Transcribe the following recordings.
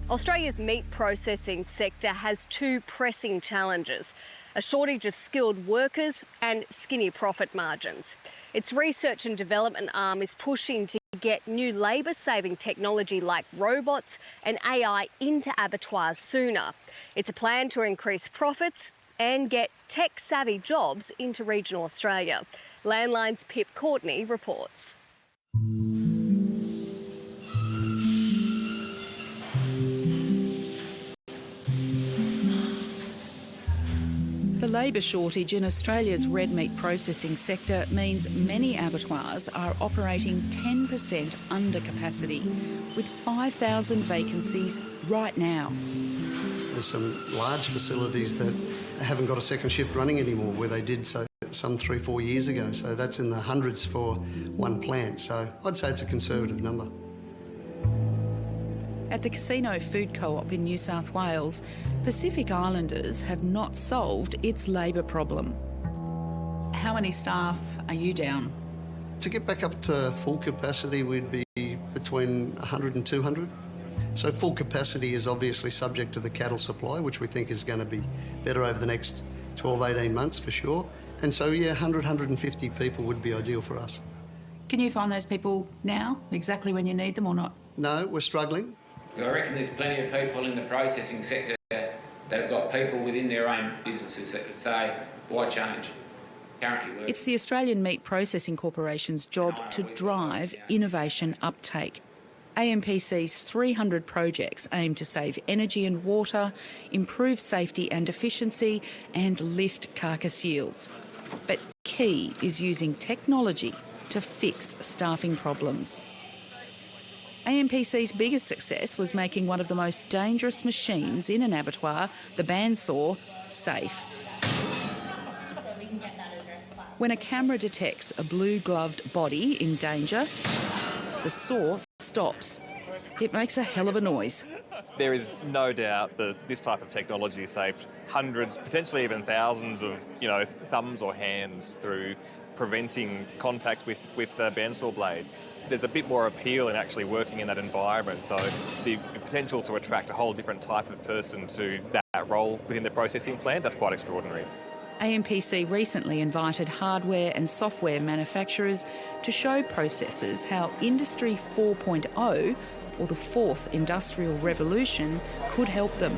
Australia's meat processing sector has two pressing challenges: a shortage of skilled workers and skinny profit margins. Its research and development arm is pushing to get new labour-saving technology like robots and AI into abattoirs sooner. It's a plan to increase profits and get tech-savvy jobs into regional Australia. Landline's Pip Courtney reports. The labour shortage in Australia's red meat processing sector means many abattoirs are operating 10% under capacity, with 5,000 vacancies right now. There's some large facilities that haven't got a second shift running anymore, where they did so some 3-4 years ago. So that's in the hundreds for one plant. So I'd say it's a conservative number. At the Casino Food Co-op in New South Wales, Pacific Islanders have not solved its labour problem. How many staff are you down? To get back up to full capacity, we'd be between 100 and 200. So full capacity is obviously subject to the cattle supply, which we think is going to be better over the next 12, 18 months for sure. And so, yeah, 100, 150 people would be ideal for us. Can you find those people now, exactly when you need them or not? No, we're struggling. I reckon there's plenty of people in the processing sector that have got people within their own businesses that would say, why change? Currently it's the Australian Meat Processing Corporation's job to drive innovation uptake. AMPC's 300 projects aim to save energy and water, improve safety and efficiency, and lift carcass yields. But key is using technology to fix staffing problems. AMPC's biggest success was making one of the most dangerous machines in an abattoir, the bandsaw, safe. When a camera detects a blue-gloved body in danger, the saw stops. It makes a hell of a noise. There is no doubt that this type of technology saved hundreds, potentially even thousands of, thumbs or hands through preventing contact with bandsaw blades. There's a bit more appeal in actually working in that environment, so the potential to attract a whole different type of person to that role within the processing plant, that's quite extraordinary. AMPC recently invited hardware and software manufacturers to show processors how Industry 4.0, or the fourth industrial revolution, could help them.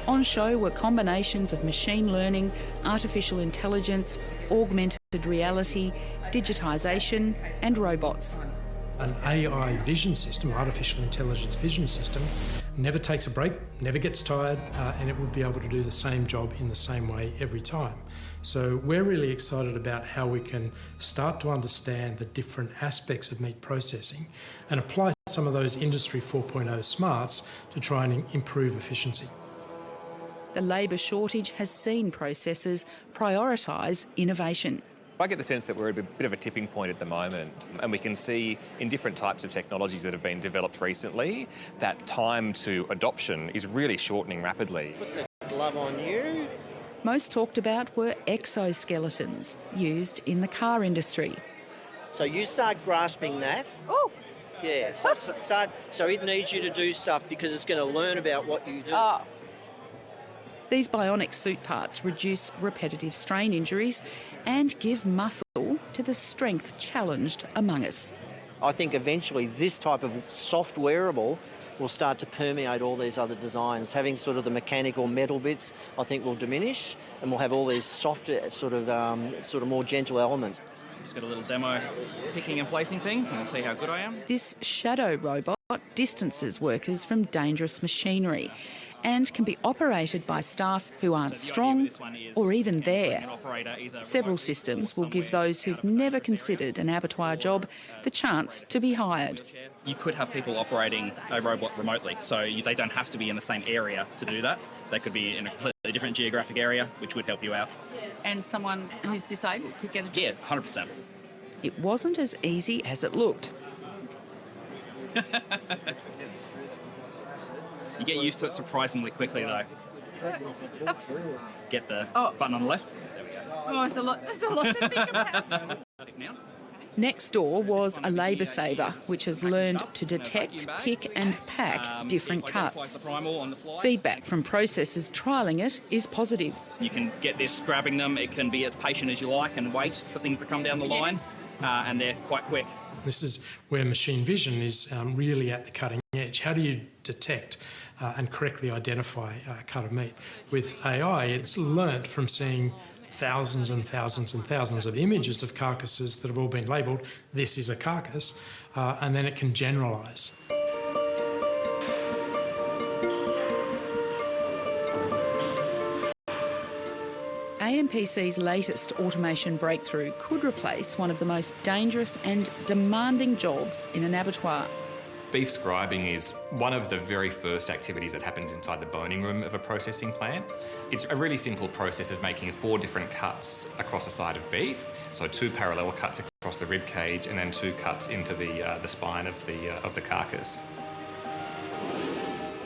On show were combinations of machine learning, artificial intelligence, augmented reality, digitisation and robots. An AI vision system, artificial intelligence vision system, never takes a break, never gets tired, and it would be able to do the same job in the same way every time. So we're really excited about how we can start to understand the different aspects of meat processing and apply some of those Industry 4.0 smarts to try and improve efficiency. The labour shortage has seen processors prioritise innovation. I get the sense that we're at a bit of a tipping point at the moment, and we can see in different types of technologies that have been developed recently that time to adoption is really shortening rapidly. Put the glove on you. Most talked about were exoskeletons used in the car industry. So you start grasping that. Oh! Yeah, so it needs you to do stuff because it's going to learn about what you do. Oh. These bionic suit parts reduce repetitive strain injuries and give muscle to the strength challenged among us. I think eventually this type of soft wearable will start to permeate all these other designs. Having sort of the mechanical metal bits, I think, will diminish, and we'll have all these softer, sort of more gentle elements. Just got a little demo picking and placing things, and we'll see how good I am. This shadow robot distances workers from dangerous machinery and can be operated by staff who aren't strong or even there. Several systems will give those who've never considered an abattoir job the chance to be hired. You could have people operating a robot remotely, so they don't have to be in the same area to do that. They could be in a completely different geographic area, which would help you out. And someone who's disabled could get a job? Yeah, 100%. It wasn't as easy as it looked. You get used to it surprisingly quickly, though. Get the button on the left. Oh, there's a lot to think about. Now. Next door was a labour saver, which has learned to detect, pick and pack different cuts. Feedback from processors trialling it is positive. You can get this grabbing them. It can be as patient as you like and wait for things to come down the line, and they're quite quick. This is where machine vision is really at the cutting edge. How do you detect and correctly identify a cut of meat? With AI, it's learnt from seeing thousands and thousands and thousands of images of carcasses that have all been labelled, this is a carcass, and then it can generalise. AMPC's latest automation breakthrough could replace one of the most dangerous and demanding jobs in an abattoir. Beef scribing is one of the very first activities that happens inside the boning room of a processing plant. It's a really simple process of making 4 different cuts across a side of beef, so 2 parallel cuts across the rib cage and then 2 cuts into the spine of the carcass.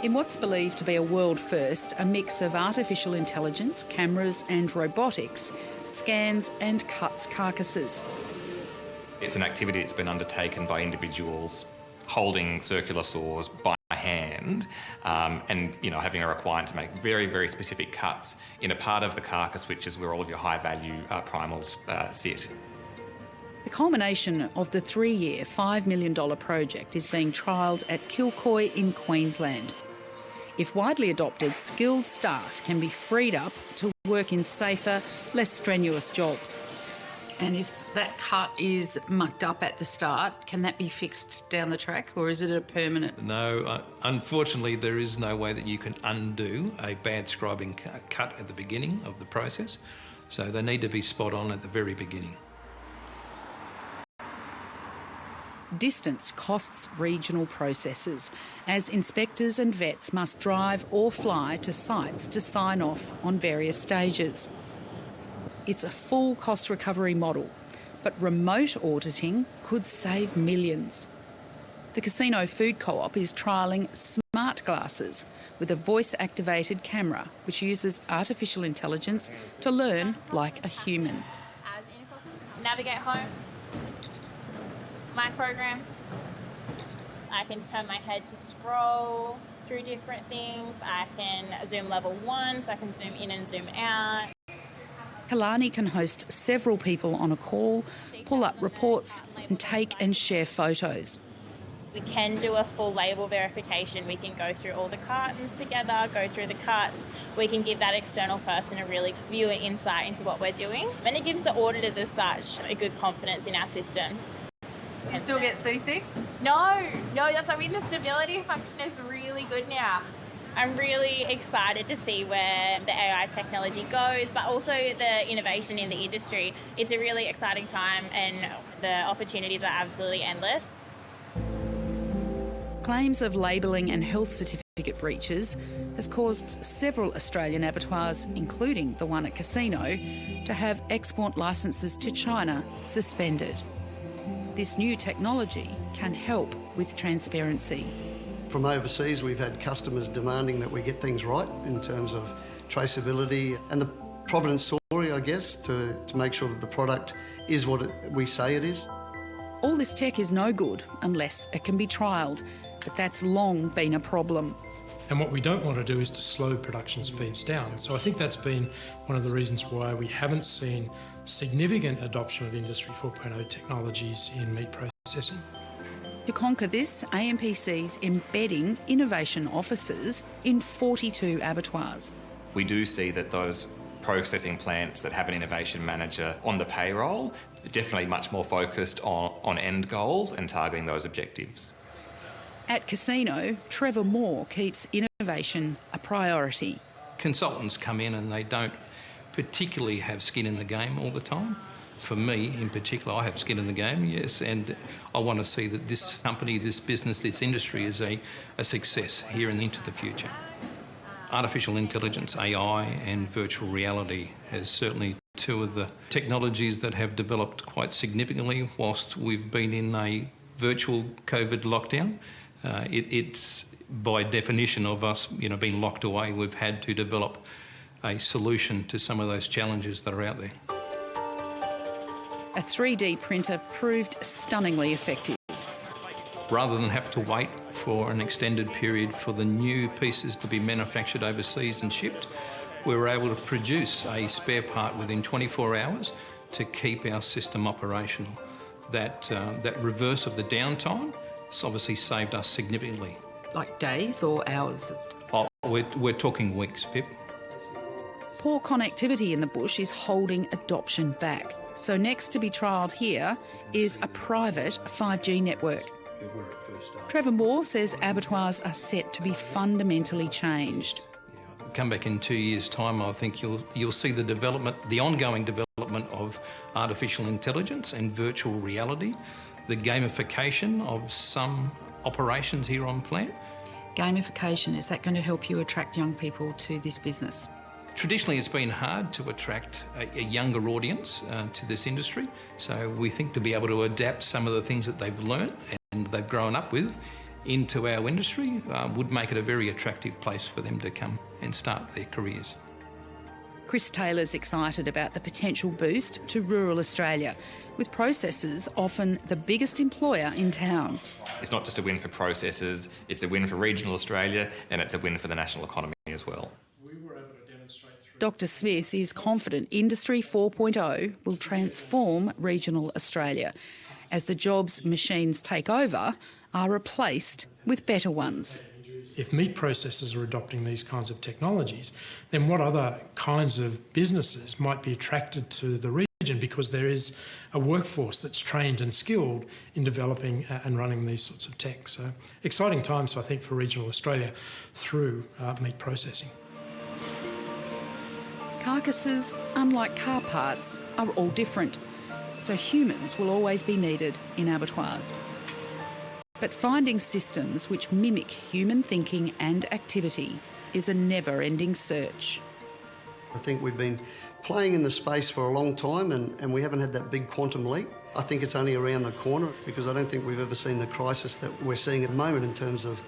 In what's believed to be a world first, a mix of artificial intelligence, cameras and robotics scans and cuts carcasses. It's an activity that's been undertaken by individuals holding circular saws by hand and having a requirement to make very, very specific cuts in a part of the carcass which is where all of your high value primals sit. The culmination of the 3-year $5 million project is being trialled at Kilcoy in Queensland. If widely adopted, skilled staff can be freed up to work in safer, less strenuous jobs. And if that cut is mucked up at the start, can that be fixed down the track, or is it a permanent? No, unfortunately there is no way that you can undo a bad scribing cut at the beginning of the process, so they need to be spot on at the very beginning. Distance costs regional processors, as inspectors and vets must drive or fly to sites to sign off on various stages. It's a full cost recovery model, but remote auditing could save millions. The Casino Food Co-op is trialling smart glasses with a voice-activated camera, which uses artificial intelligence to learn like a human. Navigate home. My programs. I can turn my head to scroll through different things. I can zoom level 1, so I can zoom in and zoom out. Kalani can host several people on a call, pull up reports and take and share photos. We can do a full label verification. We can go through all the cartons together, go through the cuts. We can give that external person a really view and insight into what we're doing. And it gives the auditors as such a good confidence in our system. Do you still get seasick? No, that's why the stability function is really good now. I'm really excited to see where the AI technology goes, but also the innovation in the industry. It's a really exciting time and the opportunities are absolutely endless. Claims of labelling and health certificate breaches has caused several Australian abattoirs, including the one at Casino, to have export licences to China suspended. This new technology can help with transparency. From overseas, we've had customers demanding that we get things right in terms of traceability and the provenance story, I guess, to make sure that the product is what we say it is. All this tech is no good unless it can be trialled, but that's long been a problem. And what we don't want to do is to slow production speeds down. So I think that's been one of the reasons why we haven't seen significant adoption of Industry 4.0 technologies in meat processing. To conquer this, AMPC's embedding innovation offices in 42 abattoirs. We do see that those processing plants that have an innovation manager on the payroll are definitely much more focused on end goals and targeting those objectives. At Casino, Trevor Moore keeps innovation a priority. Consultants come in and they don't particularly have skin in the game all the time. For me, in particular, I have skin in the game, yes, and I want to see that this company, this business, this industry is a success here and into the future. Artificial intelligence, AI and virtual reality is certainly 2 of the technologies that have developed quite significantly whilst we've been in a virtual COVID lockdown. It's by definition of us, being locked away, we've had to develop a solution to some of those challenges that are out there. A 3D printer proved stunningly effective. Rather than have to wait for an extended period for the new pieces to be manufactured overseas and shipped, we were able to produce a spare part within 24 hours to keep our system operational. That reverse of the downtime has obviously saved us significantly. Like days or hours? Oh, we're talking weeks, Pip. Poor connectivity in the bush is holding adoption back. So next to be trialled here is a private 5G network. Trevor Moore says abattoirs are set to be fundamentally changed. Come back in 2 years' time, I think you'll see the ongoing development of artificial intelligence and virtual reality, the gamification of some operations here on plant. Gamification, is that going to help you attract young people to this business? Traditionally, it's been hard to attract a younger audience to this industry, so we think to be able to adapt some of the things that they've learnt and they've grown up with into our industry would make it a very attractive place for them to come and start their careers. Chris Taylor's excited about the potential boost to rural Australia, with processors often the biggest employer in town. It's not just a win for processors, it's a win for regional Australia and it's a win for the national economy as well. Dr Smith is confident Industry 4.0 will transform regional Australia as the jobs machines take over are replaced with better ones. If meat processors are adopting these kinds of technologies, then what other kinds of businesses might be attracted to the region, because there is a workforce that's trained and skilled in developing and running these sorts of tech. So exciting times, I think, for regional Australia through meat processing. Carcasses, unlike car parts, are all different, so humans will always be needed in abattoirs. But finding systems which mimic human thinking and activity is a never-ending search. I think we've been playing in the space for a long time and we haven't had that big quantum leap. I think it's only around the corner because I don't think we've ever seen the crisis that we're seeing at the moment in terms of